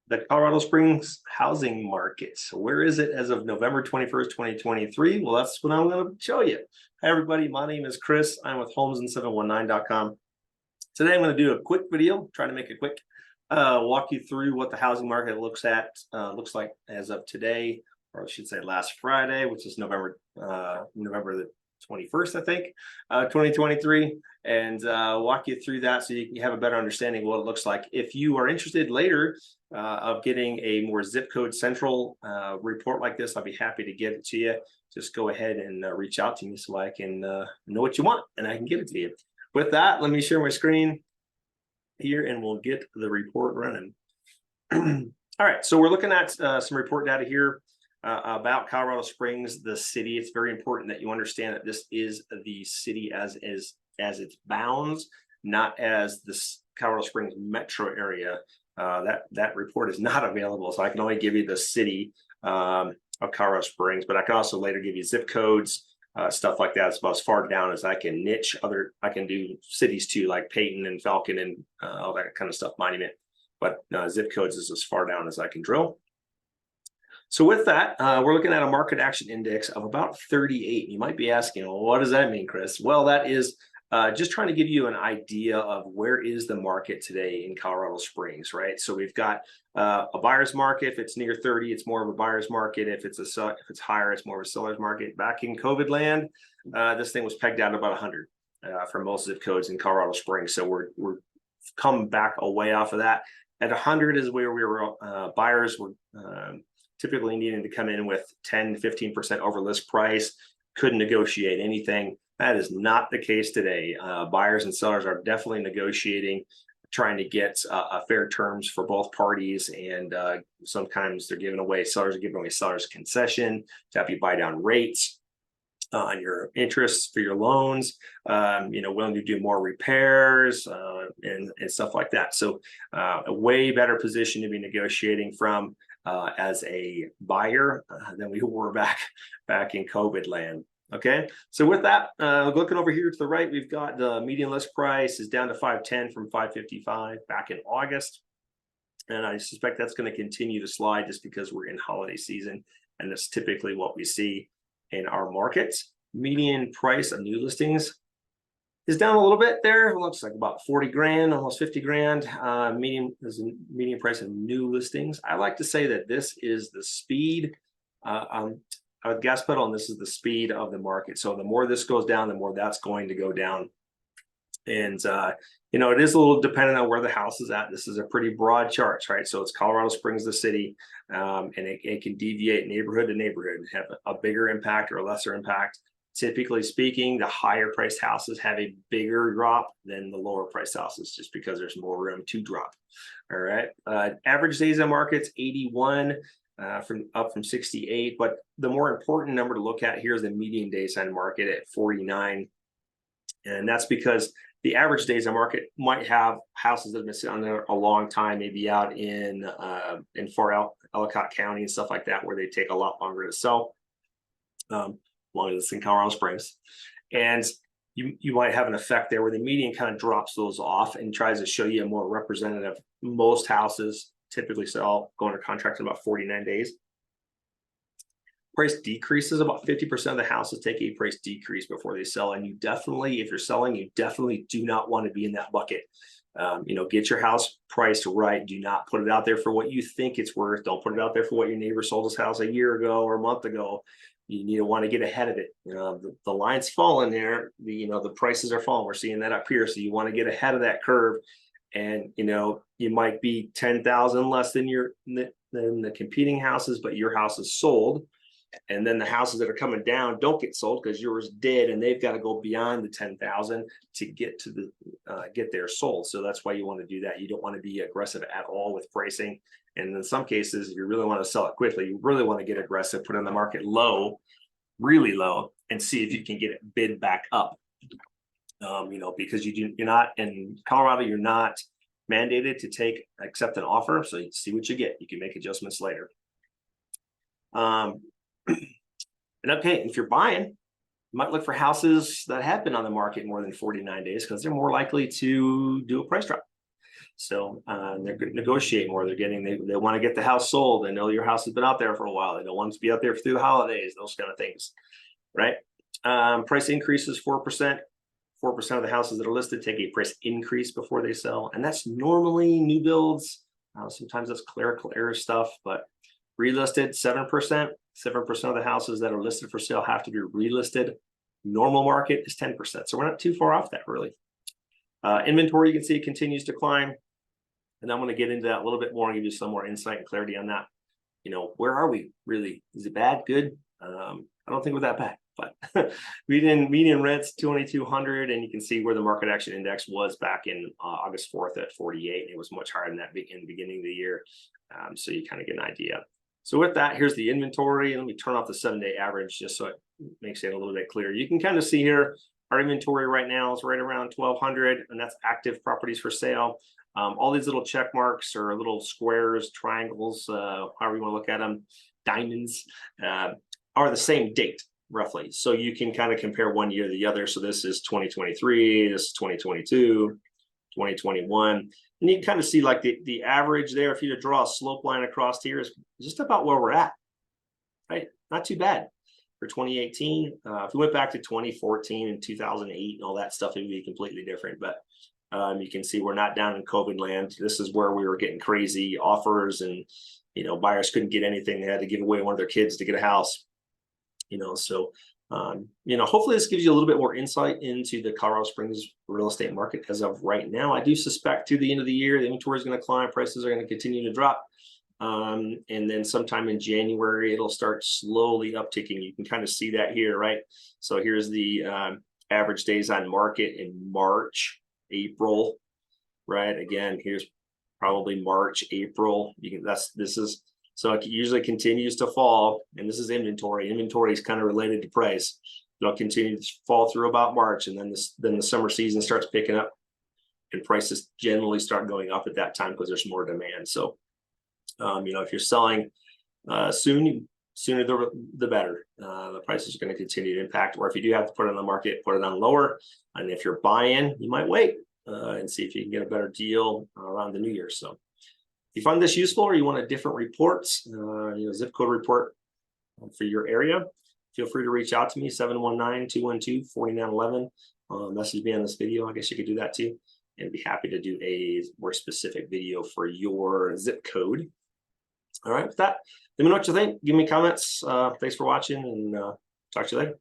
the Colorado Springs housing market. So where is it as of November 21st, 2023? Well, that's what I'm going to show you. Hi, everybody. My name is Chris. I'm with homes719.com. Today, I'm going to do a quick video, try to make it quick, walk you through what the housing market looks like as of today, or I should say last Friday, which is November the 21st, I think, 2023, and walk you through that so you can have a better understanding of what it looks like. If you are interested later of getting a more zip code central report like this, I'll be happy to give it to you. Just go ahead and reach out to me so I can know what you want and I can give it to you. With that, let me share my screen here and we'll get the report running. All right, so we're looking at some report data here about Colorado Springs, the city. It's very important that you understand that this is the city as its bounds, not as the Colorado Springs metro area. That report is not available, so I can only give you the city of Colorado Springs, but I can also later give you zip codes, stuff like that. It's about as far down as I can niche. I can do cities too, like Peyton and Falcon and all that kind of stuff, Monument. But zip codes is as far down as I can drill. So with that, we're looking at a market action index of about 38. You might be asking, well, what does that mean, Chris? Well, that is just trying to give you an idea of where is the market today in Colorado Springs, right? So we've got a buyer's market. If it's near 30, it's more of a buyer's market. If it's higher, it's more of a seller's market. Back in COVID land, this thing was pegged out at about 100 for most zip codes in Colorado Springs. So we're come back away off of that. At 100 is where we were. Buyers were typically needing to come in with 10 to 15% over list price, couldn't negotiate anything. That is not the case today. Buyers and sellers are definitely negotiating, trying to get fair terms for both parties, and sometimes they're giving away, sellers are giving away sellers concession to have you buy down rates on your interests for your loans, willing to do more repairs and stuff like that. So a way better position to be negotiating from as a buyer than we were back in COVID land. Okay, so with that, looking over here to the right, we've got the median list price is down to 510 from 555 back in August. And I suspect that's going to continue to slide just because we're in holiday season. And that's typically what we see in our markets. Median price of new listings is down a little bit there. It looks like about 40 grand, almost 50 grand. Median price of new listings. I like to say that this is the speed with gas pedal, and this is the speed of the market. So the more this goes down, the more that's going to go down. And it is a little dependent on where the house is at. This is a pretty broad chart, right? So it's Colorado Springs, the city, and it can deviate neighborhood to neighborhood, have a bigger impact or a lesser impact. Typically speaking, the higher priced houses have a bigger drop than the lower priced houses, just because there's more room to drop. All right. Average days on market's 81. Up from 68, but the more important number to look at here is the median days on market at 49, and that's because the average days on market might have houses that have been sitting on there a long time, maybe out in far out Ellicott County and stuff like that, where they take a lot longer to sell. Long as it's in Colorado Springs, and you might have an effect there where the median kind of drops those off and tries to show you a more representative. Most houses typically sell going to contract in about 49 days. Price decreases, about 50% of the houses take a price decrease before they sell. And you definitely, if you're selling, you definitely do not want to be in that bucket. Get your house priced right. Do not put it out there for what you think it's worth. Don't put it out there for what your neighbor sold his house a year ago or a month ago. You need to want to get ahead of it. The line's falling there. The prices are falling. We're seeing that up here. So you want to get ahead of that curve. And you might be 10,000 less than the competing houses, but your house is sold, and then the houses that are coming down don't get sold because yours did, and they've got to go beyond the 10,000 to get to get theirs sold. So that's why you want to do that. You don't want to be aggressive at all with pricing, and in some cases, if you really want to sell it quickly, you really want to get aggressive, put it in the market low, really low, and see if you can get it bid back up. Because you're not in Colorado, you're not mandated to accept an offer. So you see what you get. You can make adjustments later. And okay, if you're buying, you might look for houses that have been on the market more than 49 days because they're more likely to do a price drop. So they're negotiating more. They want to get the house sold. They know your house has been out there for a while. They don't want it to be out there through the holidays, those kind of things, right? Price increases 4%. 4% of the houses that are listed take a price increase before they sell. And that's normally new builds. Sometimes that's clerical error stuff, but relisted 7%. 7% of the houses that are listed for sale have to be relisted. Normal market is 10%. So we're not too far off that, really. Inventory, you can see it continues to climb. And I'm going to get into that a little bit more and give you some more insight and clarity on that. You know, where are we really? Is it bad? Good? I don't think we're that bad, but median rents 2,200, and you can see where the market action index was back in August 4th at 48. It was much higher than that in the beginning of the year. So you kind of get an idea. So with that, here's the inventory. Let me turn off the 7-day average just so it makes it a little bit clearer. You can kind of see here, our inventory right now is right around 1,200, and that's active properties for sale. All these little check marks or little squares, triangles, however you want to look at them, diamonds, are the same date, roughly. So you can kind of compare one year to the other. So this is 2023, this is 2022, 2021. And you can kind of see like the average there, if you to draw a slope line across here, is just about where we're at, right? Not too bad for 2018. If we went back to 2014 and 2008 and all that stuff, it would be completely different. But you can see we're not down in COVID land. This is where we were getting crazy offers, and you know, buyers couldn't get anything. They had to give away one of their kids to get a house. You know, so you know, hopefully this gives you a little bit more insight into the Colorado Springs real estate market as of right now. I do suspect to the end of the year, the inventory is going to climb, prices are going to continue to drop. And then sometime in January, it'll start slowly upticking. You can kind of see that here, right? So here's the average days on market in March, April, right? Again, here's probably March, April. So it usually continues to fall, and this is inventory. Inventory is kind of related to price. It'll continue to fall through about March, and then the summer season starts picking up, and prices generally start going up at that time because there's more demand. So, you know, if you're selling sooner the better. The prices are going to continue to impact. Or if you do have to put it on the market, put it on lower. And if you're buying, you might wait and see if you can get a better deal around the new year. So if you find this useful, or you want a different reports, you know, zip code report for your area, feel free to reach out to me, 719-212-4911. Message me on this video. I guess you could do that too, and be happy to do a more specific video for your zip code. All right, with that, let me know what you think. Give me comments. Thanks for watching, and talk to you later.